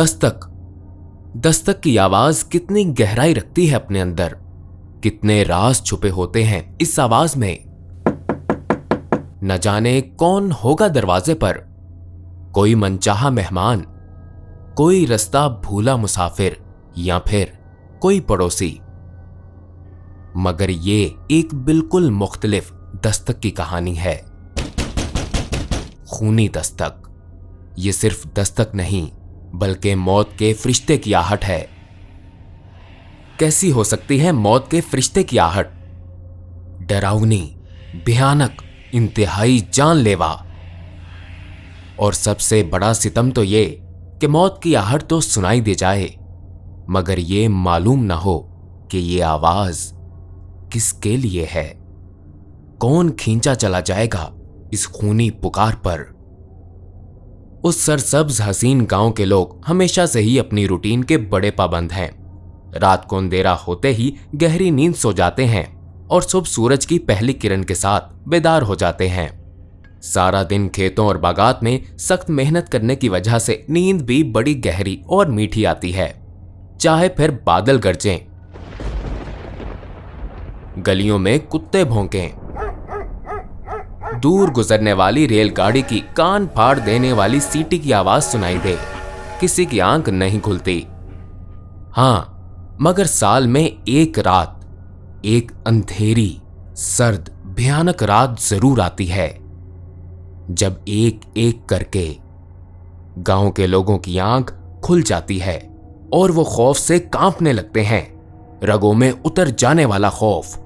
दस्तक। दस्तक की आवाज कितनी गहराई रखती है अपने अंदर, कितने राज छुपे होते हैं इस आवाज में। न जाने कौन होगा दरवाजे पर, कोई मनचाहा मेहमान, कोई रास्ता भूला मुसाफिर, या फिर कोई पड़ोसी। मगर ये एक बिल्कुल मुख्तलिफ दस्तक की कहानी है। खूनी दस्तक। ये सिर्फ दस्तक नहीं बल्कि मौत के फरिश्ते की आहट है। कैसी हो सकती है मौत के फरिश्ते की आहट? डरावनी, भयानक, इंतहाई जानलेवा। और सबसे बड़ा सितम तो ये कि मौत की आहट तो सुनाई दे जाए, मगर ये मालूम ना हो कि ये आवाज किसके लिए है। कौन खींचा चला जाएगा इस खूनी पुकार पर? उस सरसब्ज हसीन गांव के लोग हमेशा से ही अपनी रूटीन के बड़े पाबंद हैं। रात को अंधेरा होते ही गहरी नींद सो जाते हैं और सुबह सूरज की पहली किरण के साथ बेदार हो जाते हैं। सारा दिन खेतों और बागात में सख्त मेहनत करने की वजह से नींद भी बड़ी गहरी और मीठी आती है, चाहे फिर बादल गरजें, गलियों में कुत्ते भौंकें, दूर गुजरने वाली रेलगाड़ी की कान फाड़ देने वाली सीटी की आवाज सुनाई दे। किसी की आंख नहीं खुलती। हाँ, मगर साल में एक रात, एक अंधेरी, सर्द, भयानक रात जरूर आती है, जब एक एक करके गांव के लोगों की आंख खुल जाती है और वो खौफ से कांपने लगते हैं, रगों में उतर जाने वाला खौफ।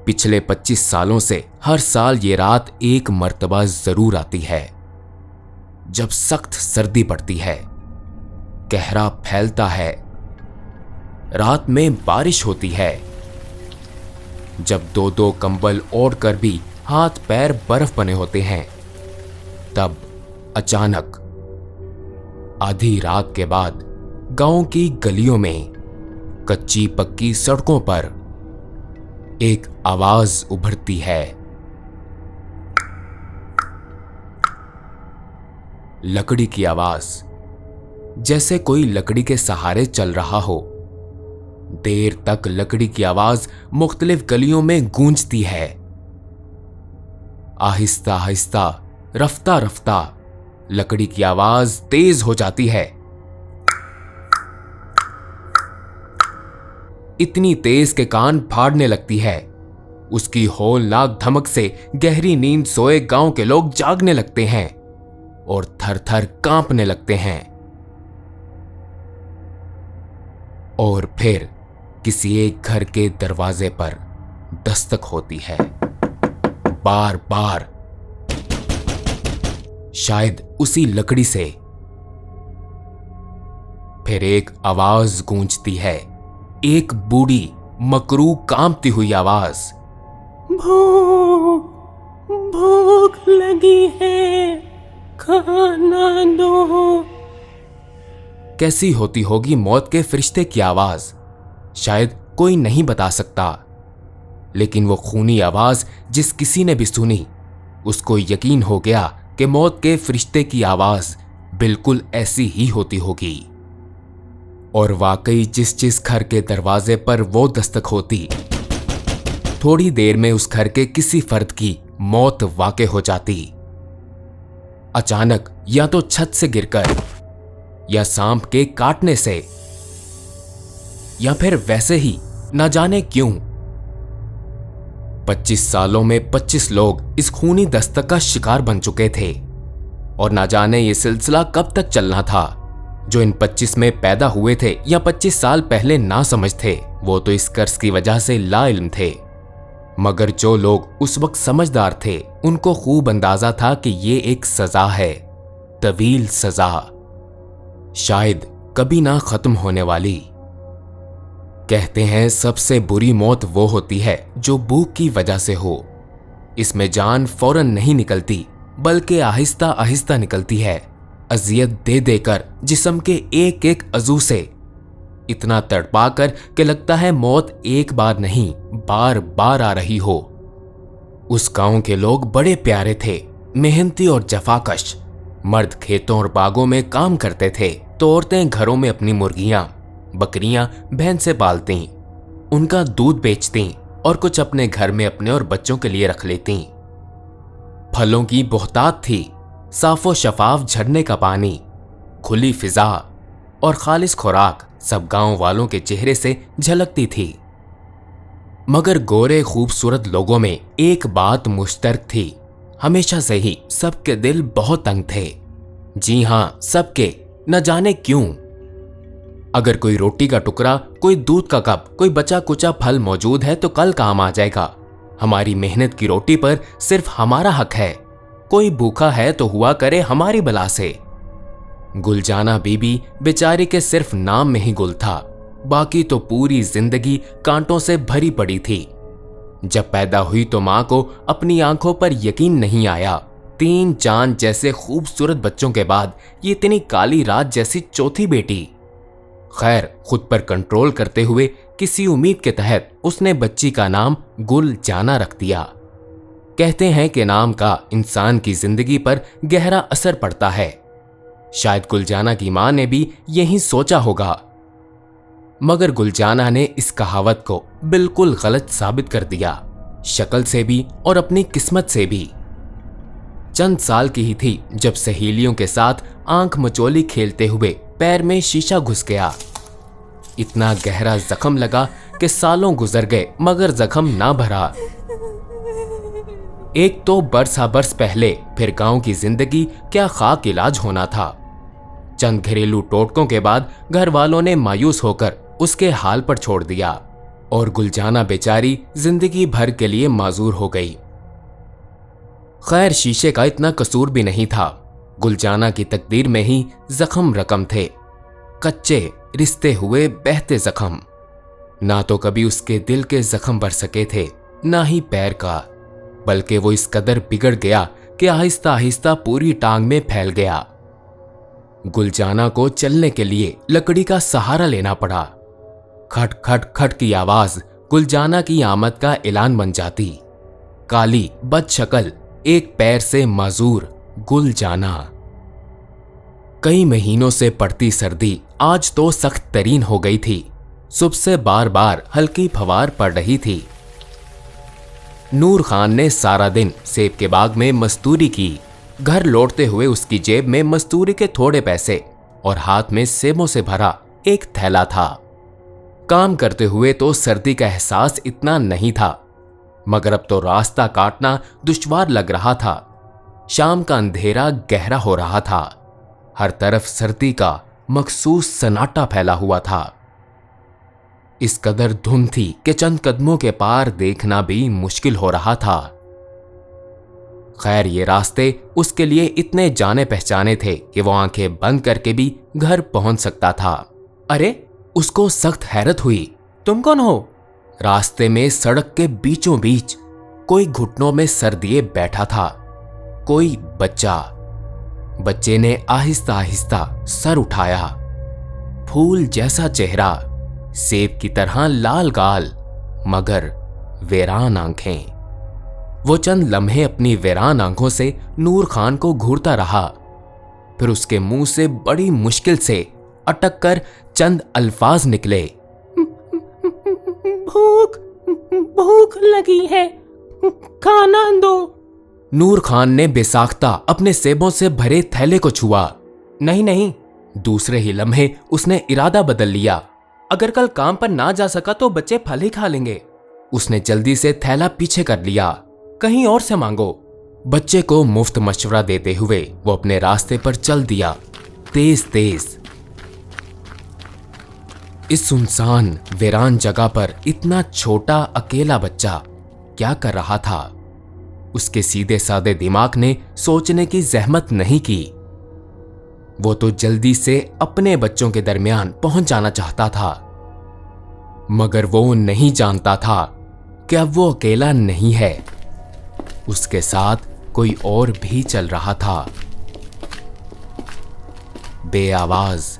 पिछले 25 सालों से हर साल ये रात एक मर्तबा जरूर आती है, जब सख्त सर्दी पड़ती है, कहरा फैलता है, रात में बारिश होती है, जब दो दो कंबल ओढ़ कर भी हाथ पैर बर्फ बने होते हैं। तब अचानक आधी रात के बाद गांव की गलियों में, कच्ची पक्की सड़कों पर एक आवाज उभरती है। लकड़ी की आवाज, जैसे कोई लकड़ी के सहारे चल रहा हो। देर तक लकड़ी की आवाज मुख्तलिफ गलियों में गूंजती है। आहिस्ता आहिस्ता, रफ्ता रफ्ता लकड़ी की आवाज तेज हो जाती है, इतनी तेज के कान फाड़ने लगती है। उसकी होलनाक धमक से गहरी नींद सोए गांव के लोग जागने लगते हैं और थर थर कांपने लगते हैं। और फिर किसी एक घर के दरवाजे पर दस्तक होती है, बार बार, शायद उसी लकड़ी से। फिर एक आवाज गूंजती है, एक बूढ़ी मकरू कांपती हुई आवाज। भूख भूख लगी है, खाना दो। कैसी होती होगी मौत के फरिश्ते की आवाज? शायद कोई नहीं बता सकता, लेकिन वो खूनी आवाज जिस किसी ने भी सुनी, उसको यकीन हो गया कि मौत के फरिश्ते की आवाज बिल्कुल ऐसी ही होती होगी। और वाकई जिस घर के दरवाजे पर वो दस्तक होती, थोड़ी देर में उस घर के किसी फर्द की मौत वाक़े हो जाती। अचानक, या तो छत से गिरकर, या सांप के काटने से, या फिर वैसे ही न जाने क्यों। 25 सालों में 25 लोग इस खूनी दस्तक का शिकार बन चुके थे, और न जाने ये सिलसिला कब तक चलना था। जो इन 25 में पैदा हुए थे या 25 साल पहले ना समझ थे, वो तो इस कर्ज की वजह से लाइल्म थे। मगर जो लोग उस वक्त समझदार थे, उनको खूब अंदाजा था कि ये एक सजा है, तवील सजा, शायद कभी ना खत्म होने वाली। कहते हैं सबसे बुरी मौत वो होती है जो भूख की वजह से हो। इसमें जान फौरन नहीं निकलती, बल्कि आहिस्ता आहिस्ता निकलती है, अजियत दे देकर जिस्म के एक एक अज़ू से, इतना तड़पा कर कि लगता है मौत एक बार नहीं बार बार आ रही हो। उस गांव के लोग बड़े प्यारे थे, मेहनती और जफाकश। मर्द खेतों और बागों में काम करते थे तो औरतें घरों में अपनी मुर्गियां, बकरियां, भैंसें पालती, उनका दूध बेचती और कुछ अपने घर में अपने और बच्चों के लिए रख लेती। फलों की बहुतात थी, साफो शफाफ झरने का पानी, खुली फिजा और खालिस खुराक सब गांव वालों के चेहरे से झलकती थी। मगर गोरे खूबसूरत लोगों में एक बात मुश्तरक थी, हमेशा से ही सबके दिल बहुत तंग थे। जी हां, सबके, न जाने क्यों। अगर कोई रोटी का टुकड़ा, कोई दूध का कप, कोई बचा कुचा फल मौजूद है तो कल काम आ जाएगा। हमारी मेहनत की रोटी पर सिर्फ हमारा हक है। कोई भूखा है तो हुआ करे हमारी बला से। गुलजाना बीबी बेचारी के सिर्फ नाम में ही गुल था, बाकी तो पूरी जिंदगी कांटों से भरी पड़ी थी। जब पैदा हुई तो मां को अपनी आंखों पर यकीन नहीं आया। 3 चांद जैसे खूबसूरत बच्चों के बाद ये इतनी काली रात जैसी चौथी बेटी। खैर, खुद पर कंट्रोल करते हुए किसी उम्मीद के तहत उसने बच्ची का नाम गुलजाना रख दिया। कहते हैं कि नाम का इंसान की जिंदगी पर गहरा असर पड़ता है। शायद गुलजाना की मां ने भी यही सोचा होगा, मगर गुलजाना ने इस कहावत को बिल्कुल गलत साबित कर दिया, शक्ल से भी और अपनी किस्मत से भी। चंद साल की ही थी जब सहेलियों के साथ आंख मचोली खेलते हुए पैर में शीशा घुस गया। इतना गहरा जख्म लगा कि सालों गुजर गए मगर जख्म ना भरा। एक तो बरसा बरस पहले फिर गांव की जिंदगी क्या खाक इलाज होना था। चंद घरेलू टोटकों के बाद घर वालों ने मायूस होकर उसके हाल पर छोड़ दिया और गुलजाना बेचारी जिंदगी भर के लिए माजूर हो गई। खैर, शीशे का इतना कसूर भी नहीं था। गुलजाना की तकदीर में ही जख्म रकम थे, कच्चे रिश्ते हुए बहते जख्म। ना तो कभी उसके दिल के जख्म भर सके थे, ना ही पैर का, बल्कि वो इस कदर बिगड़ गया कि आहिस्ता आहिस्ता पूरी टांग में फैल गया। गुलजाना को चलने के लिए लकड़ी का सहारा लेना पड़ा। खट खट खट की आवाज गुलजाना की आमद का ऐलान बन जाती। काली बदशक्ल, एक पैर से माजूर गुलजाना। कई महीनों से पड़ती सर्दी आज तो सख्त तरीन हो गई थी। सुबह से बार बार हल्की फवार पड़ रही थी। नूर खान ने सारा दिन सेब के बाग में मजदूरी की। घर लौटते हुए उसकी जेब में मजदूरी के थोड़े पैसे और हाथ में सेबों से भरा एक थैला था। काम करते हुए तो सर्दी का एहसास इतना नहीं था, मगर अब तो रास्ता काटना दुश्वार लग रहा था। शाम का अंधेरा गहरा हो रहा था। हर तरफ सर्दी का मखसूस सन्नाटा फैला हुआ था। इस कदर धुंध थी कि चंद कदमों के पार देखना भी मुश्किल हो रहा था। खैर, ये रास्ते उसके लिए इतने जाने पहचाने थे कि वो आंखें बंद करके भी घर पहुंच सकता था। अरे, उसको सख्त हैरत हुई। तुम कौन हो? रास्ते में सड़क के बीचों बीच कोई घुटनों में सर दिए बैठा था। कोई बच्चा। बच्चे ने आहिस्ता आहिस्ता सर उठाया। फूल जैसा चेहरा, सेब की तरह लाल गाल, मगर वीरान आंखें। वो चंद लम्हे अपनी वीरान आंखों से नूर खान को घूरता रहा। फिर उसके मुंह से बड़ी मुश्किल से अटक कर चंद अल्फाज निकले। भूख भूख लगी है, खाना दो। नूर खान ने बेसाख्ता अपने सेबों से भरे थैले को छुआ। नहीं नहीं, दूसरे ही लम्हे उसने इरादा बदल लिया। अगर कल काम पर ना जा सका तो बच्चे फल ही खा लेंगे। उसने जल्दी से थैला पीछे कर लिया। कहीं और से मांगो। बच्चे को मुफ्त मशवरा देते हुए वो अपने रास्ते पर चल दिया, तेज तेज। इस सुनसान वीरान जगह पर इतना छोटा अकेला बच्चा क्या कर रहा था? उसके सीधे साधे दिमाग ने सोचने की जहमत नहीं की। वो तो जल्दी से अपने बच्चों के दरमियान पहुंच जाना चाहता था, मगर वो नहीं जानता था कि अब वो अकेला नहीं है। उसके साथ कोई और भी चल रहा था, बेआवाज,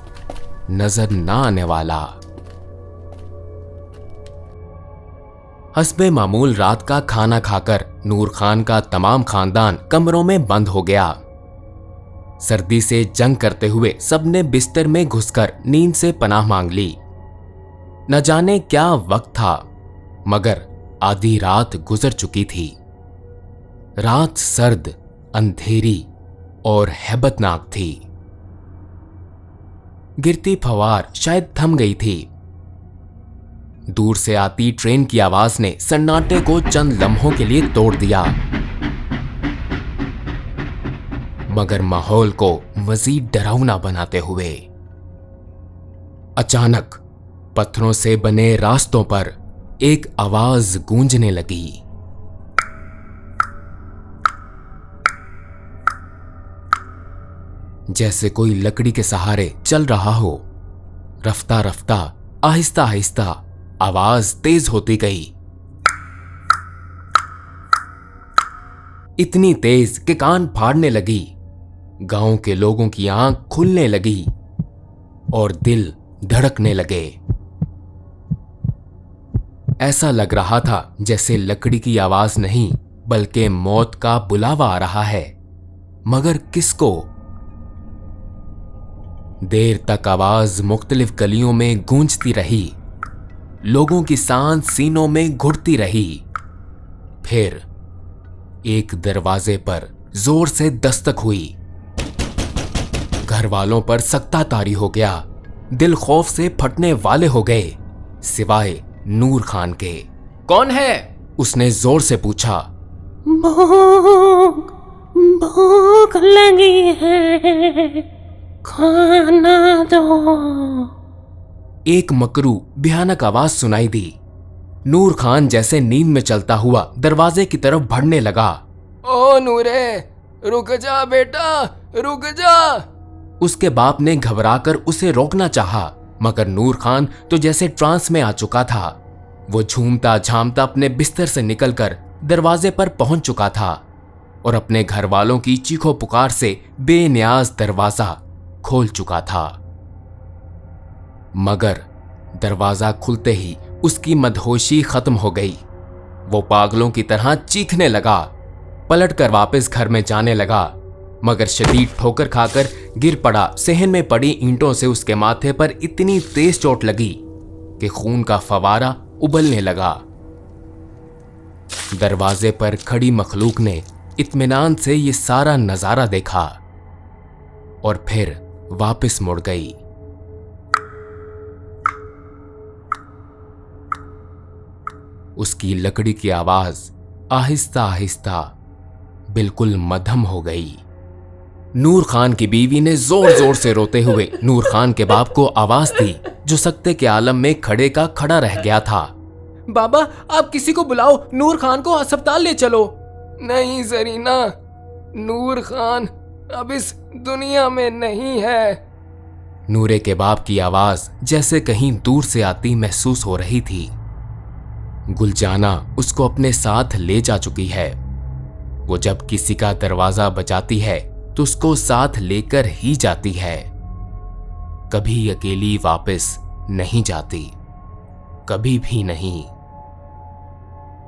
नजर ना आने वाला। हस्बे मामूल रात का खाना खाकर नूर खान का तमाम खानदान कमरों में बंद हो गया। सर्दी से जंग करते हुए सबने बिस्तर में घुसकर नींद से पनाह मांग ली। न जाने क्या वक्त था, मगर आधी रात गुजर चुकी थी। रात सर्द, अंधेरी और हैबतनाक थी। गिरती फवार शायद थम गई थी। दूर से आती ट्रेन की आवाज ने सन्नाटे को चंद लम्हों के लिए तोड़ दिया, मगर माहौल को मजीद डरावना बनाते हुए। अचानक पत्थरों से बने रास्तों पर एक आवाज गूंजने लगी। जैसे कोई लकड़ी के सहारे चल रहा हो। रफ्ता रफ्ता, आहिस्ता आहिस्ता आवाज तेज होती गई, इतनी तेज कि कान फाड़ने लगी। गांव के लोगों की आंख खुलने लगी और दिल धड़कने लगे। ऐसा लग रहा था जैसे लकड़ी की आवाज नहीं, बल्कि मौत का बुलावा आ रहा है। मगर किसको? देर तक आवाज मुख्तलिफ गलियों में गूंजती रही। लोगों की सांस सीनों में घुटती रही। फिर एक दरवाजे पर जोर से दस्तक हुई। घर वालों पर सख्ता तारी हो गया। दिल खौफ से फटने वाले हो गए, सिवाय नूर खान के। कौन है? उसने जोर से पूछा। भूख भूख लगी है, खाना दो। एक मकरू भयानक आवाज सुनाई दी। नूर खान जैसे नींद में चलता हुआ दरवाजे की तरफ बढ़ने लगा। ओ नूरे, रुक जा बेटा, रुक जा। उसके बाप ने घबराकर उसे रोकना चाहा, मगर नूर खान तो जैसे ट्रांस में आ चुका था। वो झूमता झामता अपने बिस्तर से निकलकर दरवाजे पर पहुंच चुका था और अपने घर वालों की चीखों पुकार से बेनियाज दरवाजा खोल चुका था। मगर दरवाजा खुलते ही उसकी मदहोशी खत्म हो गई। वो पागलों की तरह चीखने लगा, पलटकर वापस घर में जाने लगा, मगर शदीद ठोकर खाकर गिर पड़ा। सहन में पड़ी ईंटों से उसके माथे पर इतनी तेज चोट लगी कि खून का फवारा उबलने लगा। दरवाजे पर खड़ी मखलूक ने इत्मीनान से ये सारा नजारा देखा और फिर वापस मुड़ गई। उसकी लकड़ी की आवाज आहिस्ता आहिस्ता बिल्कुल मध्यम हो गई। नूर खान की बीवी ने जोर जोर से रोते हुए नूर खान के बाप को आवाज दी, जो सकते के आलम में खड़े का खड़ा रह गया था। बाबा, आप किसी को बुलाओ, नूर खान को अस्पताल ले चलो। नहीं जरीना, नूर खान अब इस दुनिया में नहीं है। नूरे के बाप की आवाज जैसे कहीं दूर से आती महसूस हो रही थी। गुलजाना उसको अपने साथ ले जा चुकी है। वो जब किसी का दरवाजा बजाती है तो उसको साथ लेकर ही जाती है। कभी अकेली वापस नहीं जाती, कभी भी नहीं।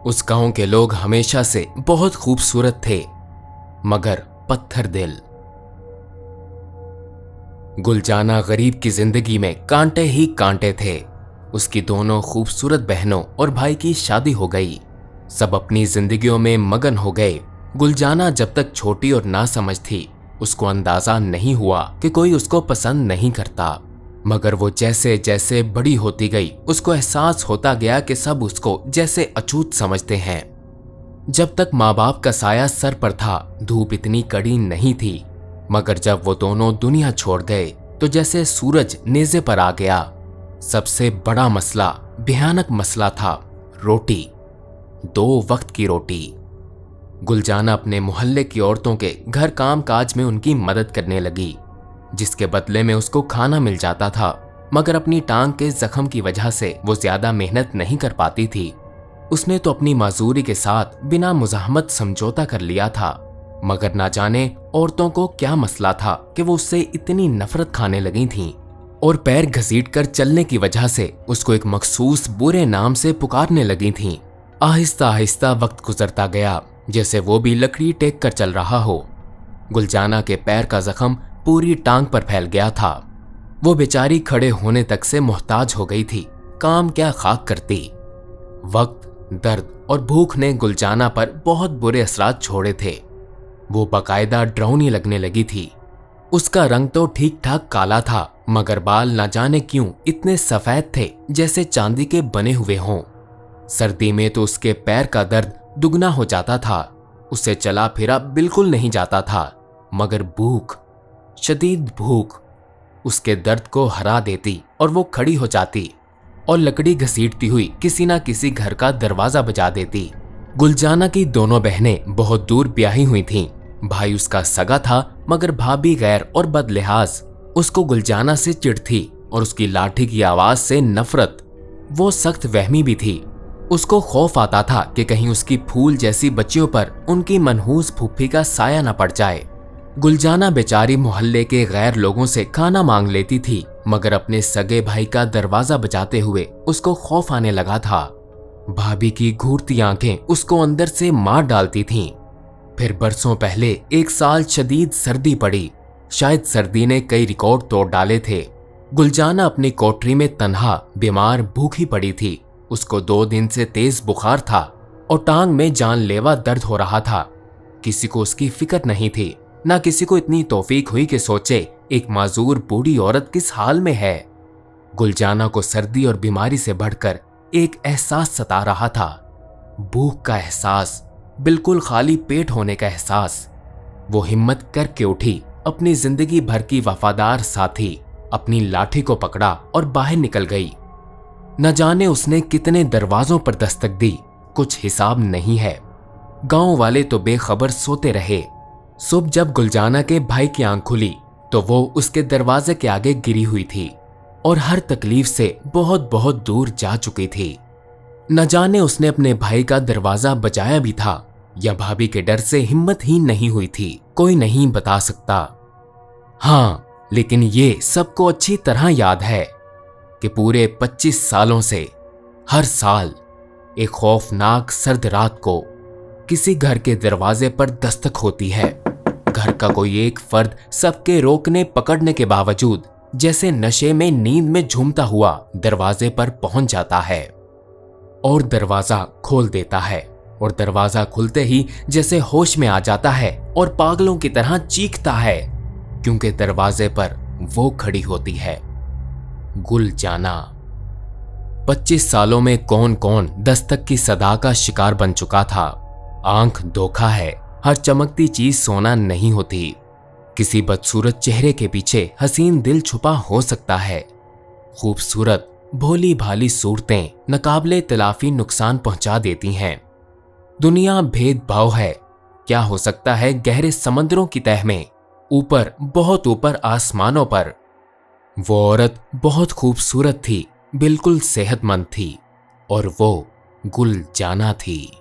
उस गांव के लोग हमेशा से बहुत खूबसूरत थे, मगर पत्थर दिल। गुलजाना गरीब की जिंदगी में कांटे ही कांटे थे। उसकी दोनों खूबसूरत बहनों और भाई की शादी हो गई। सब अपनी जिंदगियों में मगन हो गए। गुलजाना जब तक छोटी और नासमझ थी, उसको अंदाजा नहीं हुआ कि कोई उसको पसंद नहीं करता। मगर वो जैसे जैसे बड़ी होती गई, उसको एहसास होता गया कि सब उसको जैसे अछूत समझते हैं। जब तक माँ बाप का साया सर पर था, धूप इतनी कड़ी नहीं थी, मगर जब वो दोनों दुनिया छोड़ गए तो जैसे सूरज नेज़े पर आ गया। सबसे बड़ा मसला, भयानक मसला था रोटी, 2 वक्त की रोटी। गुलजाना अपने मोहल्ले की औरतों के घर काम काज में उनकी मदद करने लगी, जिसके बदले में उसको खाना मिल जाता था। मगर अपनी टांग के जख्म की वजह से वो ज्यादा मेहनत नहीं कर पाती थी। उसने तो अपनी माजूरी के साथ बिना मुजाहमत समझौता कर लिया था, मगर ना जाने औरतों को क्या मसला था कि वो उससे इतनी नफरत खाने लगी थीं और पैर घसीटकर चलने की वजह से उसको एक मखसूस बुरे नाम से पुकारने लगी थीं। आहिस्ता आहिस्ता वक्त गुजरता गया, जैसे वो भी लकड़ी टेक कर चल रहा हो। गुलजाना के पैर का जख्म पूरी टांग पर फैल गया था। वो बेचारी खड़े होने तक से मोहताज हो गई थी, काम क्या खाक करती। वक्त, दर्द और भूख ने गुलजाना पर बहुत बुरे असरात छोड़े थे। वो बाकायदा डरावनी लगने लगी थी। उसका रंग तो ठीक ठाक काला था, मगर बाल न जाने क्यों इतने सफेद थे जैसे चांदी के बने हुए हों। सर्दी में तो उसके पैर का दर्द दुगना हो जाता था। उसे चला फिरा बिल्कुल नहीं जाता था, मगर भूख, शदीद भूख उसके दर्द को हरा देती और वो खड़ी हो जाती और लकड़ी घसीटती हुई किसी ना किसी घर का दरवाजा बजा देती। गुलजाना की दोनों बहनें बहुत दूर ब्याही हुई थीं। भाई उसका सगा था, मगर भाभी गैर और बदलिहाज। उसको गुलजाना से चिढ़ थी और उसकी लाठी की आवाज से नफरत। वो सख्त वहमी भी थी। उसको खौफ आता था कि कहीं उसकी फूल जैसी बच्चियों पर उनकी मनहूस फूफी का साया न पड़ जाए। गुलजाना बेचारी मोहल्ले के गैर लोगों से खाना मांग लेती थी, मगर अपने सगे भाई का दरवाजा बजाते हुए उसको खौफ आने लगा था। भाभी की घूरती आंखें उसको अंदर से मार डालती थीं। फिर बरसों पहले एक साल शदीद सर्दी पड़ी। शायद सर्दी ने कई रिकॉर्ड तोड़ डाले थे। गुलजाना अपनी कोठरी में तन्हा, बीमार, भूखी पड़ी थी। उसको 2 दिन से तेज बुखार था और टांग में जानलेवा दर्द हो रहा था। किसी को उसकी फिक्र नहीं थी, ना किसी को इतनी तौफीक हुई कि सोचे एक माजूर बूढ़ी औरत किस हाल में है। गुलजाना को सर्दी और बीमारी से बढ़कर एक एहसास सता रहा था, भूख का एहसास, बिल्कुल खाली पेट होने का एहसास। वो हिम्मत करके उठी, अपनी जिंदगी भर की वफादार साथी अपनी लाठी को पकड़ा और बाहर निकल गई। न जाने उसने कितने दरवाजों पर दस्तक दी, कुछ हिसाब नहीं है। गांव वाले तो बेखबर सोते रहे। सुबह जब गुलजाना के भाई की आंख खुली तो वो उसके दरवाजे के आगे गिरी हुई थी और हर तकलीफ से बहुत बहुत दूर जा चुकी थी। न जाने उसने अपने भाई का दरवाजा बजाया भी था या भाभी के डर से हिम्मत ही नहीं हुई थी, कोई नहीं बता सकता। हाँ, लेकिन ये सबको अच्छी तरह याद है कि पूरे 25 सालों से हर साल एक खौफनाक सर्द रात को किसी घर के दरवाजे पर दस्तक होती है। घर का कोई एक फर्द सबके रोकने पकड़ने के बावजूद जैसे नशे में नींद में झूमता हुआ दरवाजे पर पहुंच जाता है और दरवाजा खोल देता है। और दरवाजा खुलते ही जैसे होश में आ जाता है और पागलों की तरह चीखता है, क्योंकि दरवाजे पर वो खड़ी होती है, गुलजाना। 25 सालों में कौन कौन दस्तक की सदा का शिकार बन चुका था। आंख धोखा है, हर चमकती चीज सोना नहीं होती। किसी बदसूरत चेहरे के पीछे हसीन दिल छुपा हो सकता है। खूबसूरत भोली भाली सूरतें नकाबले तलाफी नुकसान पहुंचा देती हैं। दुनिया भेदभाव है। क्या हो सकता है गहरे समंदरों की तह में, ऊपर, बहुत ऊपर आसमानों पर। वो औरत बहुत खूबसूरत थी, बिल्कुल सेहतमंद थी, और वो गुलजाना थी।